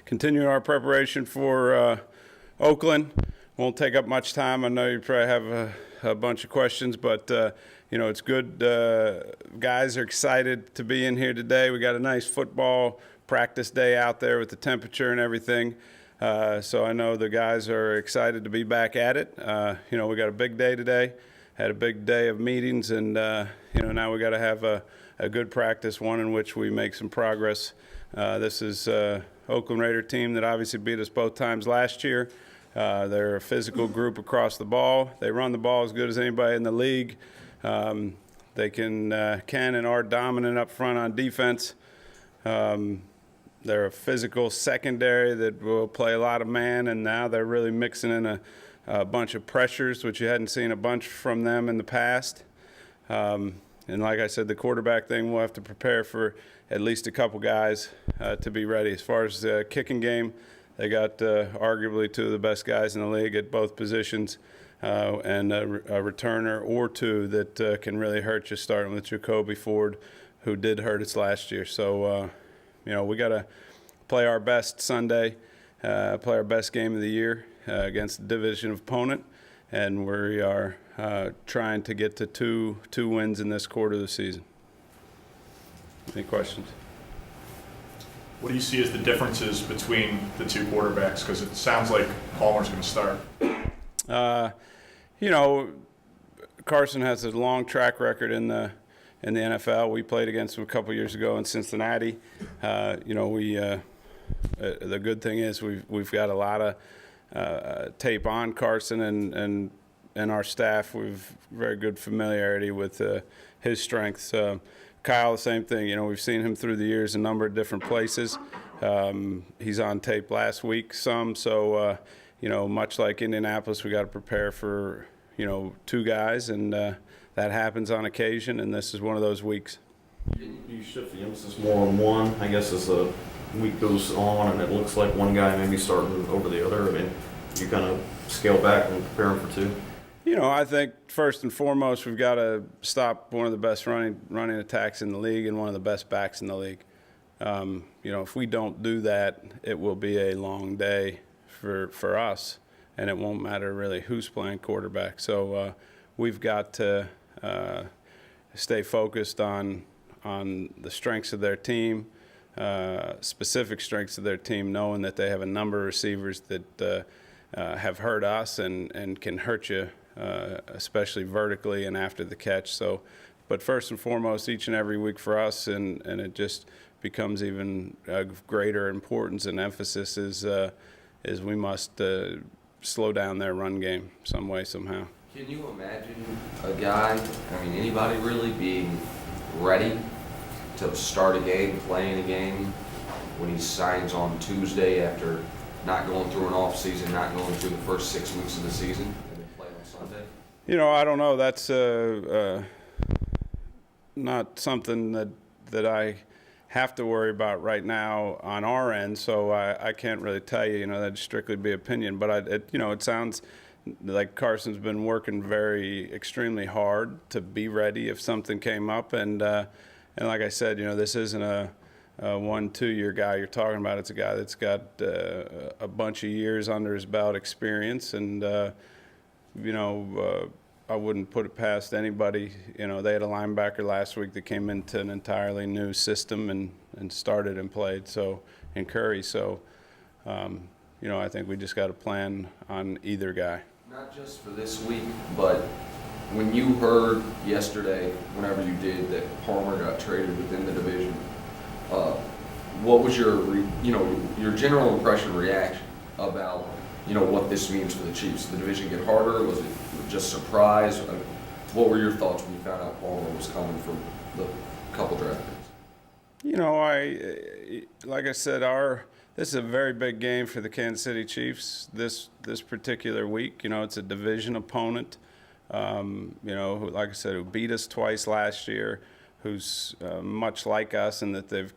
continue our preparation for Oakland. Won't take up much time. I know you probably have a bunch of questions, but it's good. Guys are excited to be in here today. We got a nice football practice day out there with the temperature and everything. So I know the guys are excited to be back at it. We got a big day today. Had a big day of meetings, and now we got to have a good practice, one in which we make some progress. This is Oakland Raider team that obviously beat us both times last year. They're a physical group across the ball. They run the ball as good as anybody in the league. They can and are dominant up front on defense. They're a physical secondary that will play a lot of man, and now they're really mixing in a bunch of pressures, which you hadn't seen a bunch from them in the past. And like I said, the quarterback thing, we'll have to prepare for at least a couple guys to be ready. As far as the kicking game, they got arguably two of the best guys in the league at both positions, and a returner or two that can really hurt you, starting with Jacoby Ford, who did hurt us last year. So, we got to play our best Sunday, play our best game of the year against a division opponent, and we are trying to get to two wins in this quarter of the season. Any questions? What do you see as the differences between the two quarterbacks? Because it sounds like Palmer's going to start. Carson has a long track record in the NFL. We played against him a couple years ago in Cincinnati. The good thing is we've got a lot of tape on Carson and our staff. We've very good familiarity with his strengths. Kyle, the same thing. We've seen him through the years a number of different places. He's on tape last week some. So, much like Indianapolis, we got to prepare for, two guys, and that happens on occasion, and this is one of those weeks. You shift the emphasis more on one, I guess, as the week goes on, and it looks like one guy may be starting over the other. I mean, you kind of scale back and prepare him for two. I think first and foremost, we've got to stop one of the best running attacks in the league and one of the best backs in the league. If we don't do that, it will be a long day for us, and it won't matter really who's playing quarterback. So we've got to stay focused on the strengths of their team, specific strengths of their team, knowing that they have a number of receivers that have hurt us and can hurt you, especially vertically and after the catch. So, but first and foremost, each and every week for us, and it just becomes even of greater importance and emphasis is we must slow down their run game some way, somehow. Can you imagine a guy, anybody really, being ready to start a game, playing a game, when he signs on Tuesday after not going through an off season, not going through the first 6 weeks of the season, and then play on Sunday? I don't know. That's not something that I have to worry about right now on our end, so I can't really tell you. That'd strictly be opinion. But it sounds like Carson's been working extremely hard to be ready if something came up, and like I said, this isn't a 1-2 year guy you're talking about. It's a guy that's got a bunch of years under his belt experience, and I wouldn't put it past anybody. They had a linebacker last week that came into an entirely new system and started and played. So in Curry, I think we just got to plan on either guy. Not just for this week, but when you heard yesterday, whenever you did, that Palmer got traded within the division, what was your general impression, reaction about what this means for the Chiefs? Did the division get harder? Was it just surprise? What were your thoughts when you found out Palmer was coming from the couple draft picks? Like I said, this is a very big game for the Kansas City Chiefs this particular week. It's a division opponent. Who, like I said, who beat us twice last year, who's much like us in that they've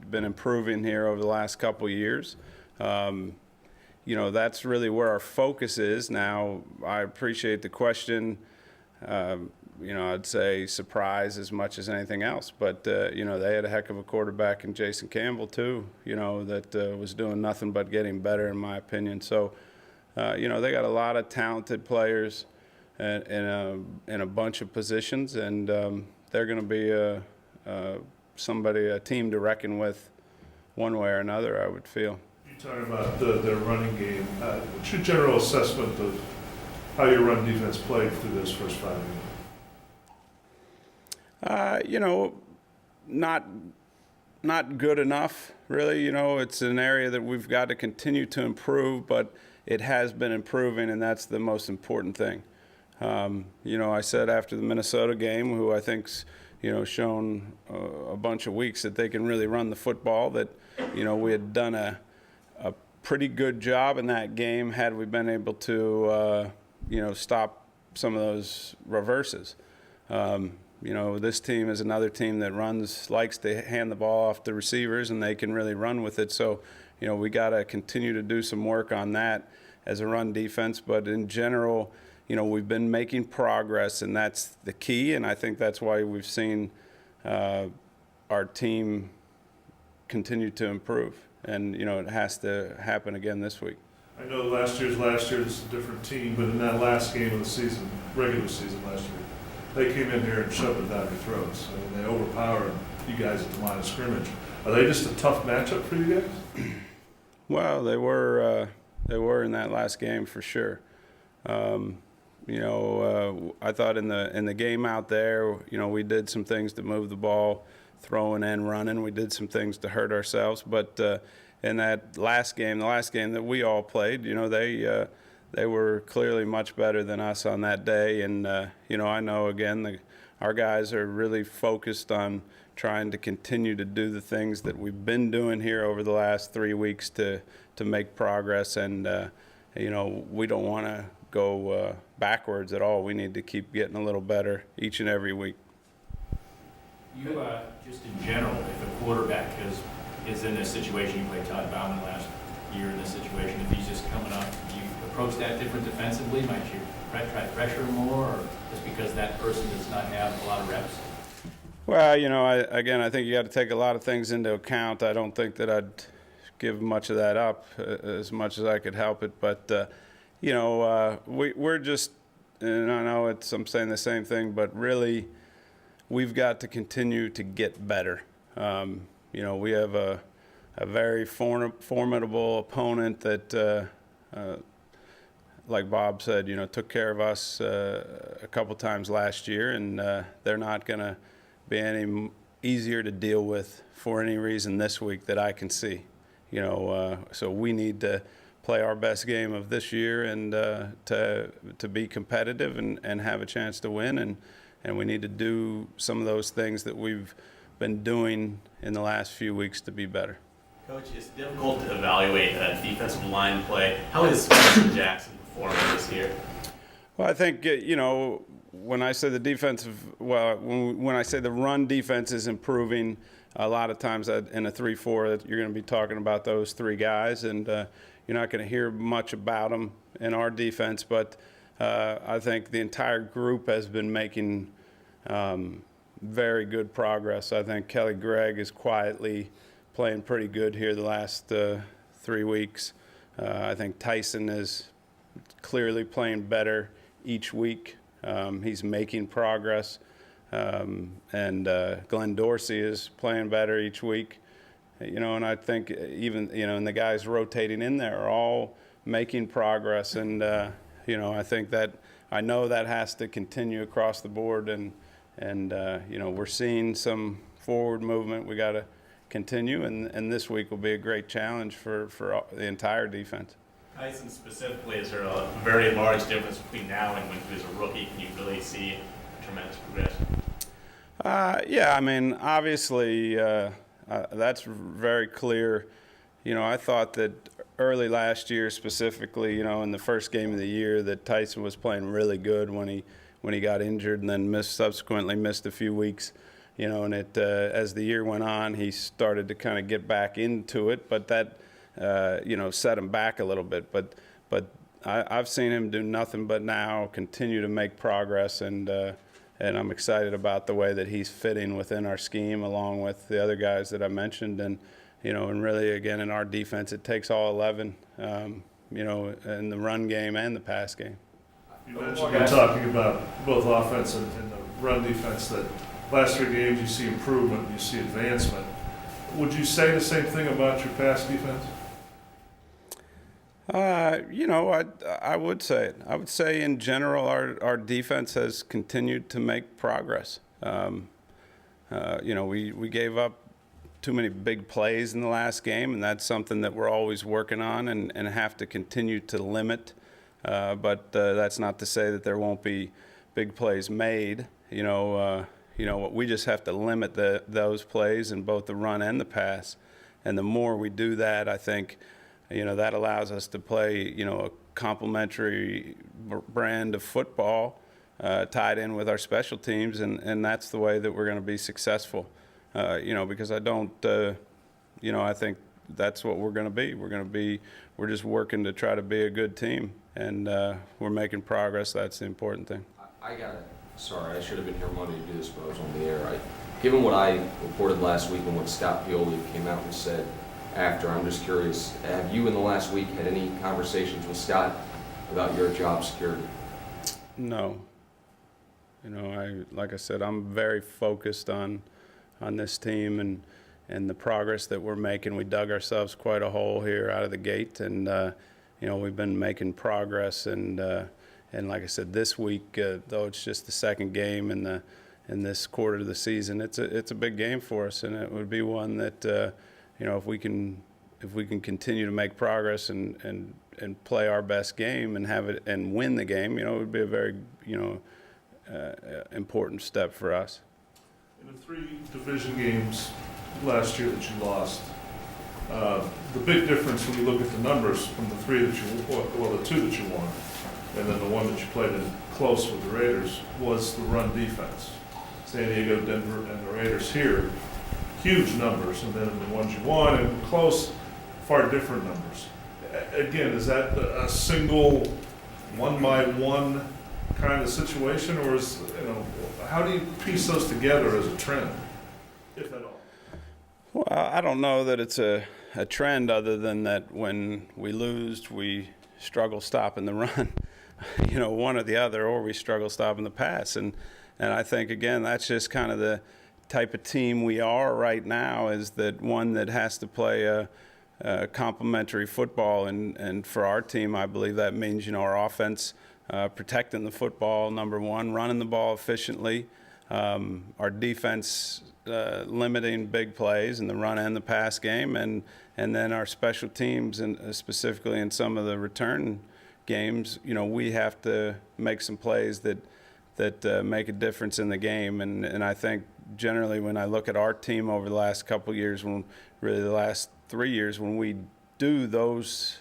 been improving here over the last couple of years. That's really where our focus is. Now, I appreciate the question. I'd say surprise as much as anything else. But, they had a heck of a quarterback in Jason Campbell, too, that was doing nothing but getting better, in my opinion. So, they got a lot of talented players in a bunch of positions, and they're going to be a team to reckon with one way or another, I would feel. You're talking about their running game. What's your general assessment of how your run defense played through those first 5 games? Not good enough, really. It's an area that we've got to continue to improve, but it has been improving, and that's the most important thing. I said after the Minnesota game, who I think's, shown a bunch of weeks that they can really run the football, that, we had done a pretty good job in that game had we been able to, stop some of those reverses. This team is another team that likes to hand the ball off to receivers, and they can really run with it. So, we got to continue to do some work on that as a run defense. But in general, we've been making progress, and that's the key. And I think that's why we've seen our team continue to improve. And, it has to happen again this week. I know last year, it's a different team, but in that last game of the season, regular season last year, they came in here and shoved it down your throats. I mean, they overpowered you guys at the line of scrimmage. Are they just a tough matchup for you guys? Well, they were in that last game for sure. I thought in the game out there, we did some things to move the ball, throwing and running. We did some things to hurt ourselves, but in that last game, the last game that we all played, they were clearly much better than us on that day. And I know again our guys are really focused on trying to continue to do the things that we've been doing here over the last 3 weeks to make progress. And we don't want to go backwards at all. We need to keep getting a little better each and every week. You, just in general, if a quarterback is in this situation, you played Todd Bauman last year in this situation, if he's just coming up, do you approach that different defensively? Might you try to pressure him more, or just because that person does not have a lot of reps? Well, I think you got to take a lot of things into account. I don't think that I'd give much of that up as much as I could help it. But, we're just, and I know I'm saying the same thing, but really we've got to continue to get better. We have a very formidable opponent that, like Bob said, took care of us a couple times last year, and they're not going to be any easier to deal with for any reason this week that I can see. So we need to play our best game of this year and to be competitive and have a chance to win, and we need to do some of those things that we've been doing in the last few weeks to be better. Coach, it's difficult to evaluate a defensive line play. How is Spencer Jackson performing this year? Well, I think, when I say when I say the run defense is improving, a lot of times in a 3-4, you're going to be talking about those three guys, and you're not going to hear much about them in our defense. But I think the entire group has been making very good progress. I think Kelly Gregg is quietly playing pretty good here the last 3 weeks. I think Tyson is clearly playing better each week. He's making progress. And Glenn Dorsey is playing better each week. And I think even, and the guys rotating in there are all making progress. And, I think I know that has to continue across the board. And we're seeing some forward movement. We got to continue. And this week will be a great challenge for the entire defense. Tyson specifically, is there a very large difference between now and when he was a rookie? Can you really see a tremendous progression? Yeah, I mean, obviously, that's very clear. I thought that early last year specifically, in the first game of the year, that Tyson was playing really good when he got injured and then subsequently missed a few weeks. And as the year went on, he started to kind of get back into it, but that, set him back a little bit. But I've seen him do nothing but now continue to make progress, and and I'm excited about the way that he's fitting within our scheme, along with the other guys that I mentioned. And and really, again, in our defense, it takes all 11, in the run game and the pass game. You mentioned you're talking about both offense and the run defense, that last 3 games you see improvement, you see advancement. Would you say the same thing about your pass defense? I would say it. I would say in general our defense has continued to make progress. We gave up too many big plays in the last game, and that's something that we're always working on and have to continue to limit. But that's not to say that there won't be big plays made. We just have to limit those plays in both the run and the pass. And the more we do that, I think, that allows us to play, a complementary brand of football tied in with our special teams, and that's the way that we're going to be successful. Because I think that's what we're going to be. We're just working to try to be a good team, and we're making progress. That's the important thing. Sorry, I should have been here Monday to do this, but I was on the air. Given what I reported last week and what Scott Pioli came out and said after, I'm just curious, have you in the last week had any conversations with Scott about your job security? No. Like I said, I'm very focused on this team and the progress that we're making. We dug ourselves quite a hole here out of the gate, and we've been making progress. And like I said, this week, though it's just the second game in this quarter of the season, it's a big game for us, and it would be one that if we can continue to make progress and play our best game and have it and win the game, it would be a very important step for us. In the 3 division games last year that you lost, the big difference when you look at the numbers from the 3 that the 2 that you won, and then the one that you played in close with the Raiders, was the run defense. San Diego, Denver, and the Raiders here, huge numbers, and then in the ones you won and close, far different numbers. Again, is that a single 1-by-1 kind of situation, or is, how do you piece those together as a trend, if at all? Well, I don't know that it's a trend, other than that when we lose, we struggle stopping the run, one or the other, or we struggle stopping the pass. And I think, again, that's just kind of the type of team we are right now, is that one that has to play a complementary football. And for our team, I believe that means, our offense protecting the football, number one, running the ball efficiently, our defense limiting big plays in the run and the pass game, and then our special teams, and specifically in some of the return games, we have to make some plays that make a difference in the game. And I think generally when I look at our team over the last couple of years, the last 3 years, when we do those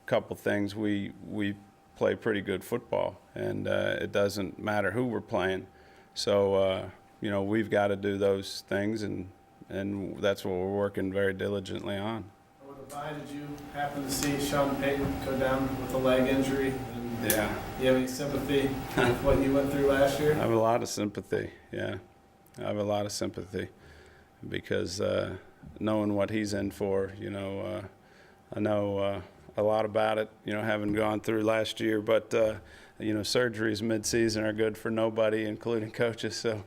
couple things, we play pretty good football, and it doesn't matter who we're playing. So, we've got to do those things, and that's what we're working very diligently on. With the bye, did you happen to see Sean Payton go down with a leg injury? And Yeah. do you have any sympathy with what you went through last year? I have a lot of sympathy, yeah. I have a lot of sympathy because knowing what he's in for, I know a lot about it, having gone through last year. But, surgeries mid-season are good for nobody, including coaches. So,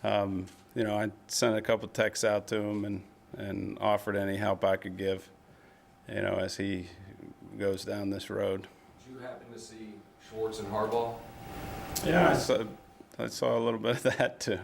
I sent a couple texts out to him and offered any help I could give, as he goes down this road. Did you happen to see Schwartz and Harbaugh? Yeah, I saw a little bit of that too.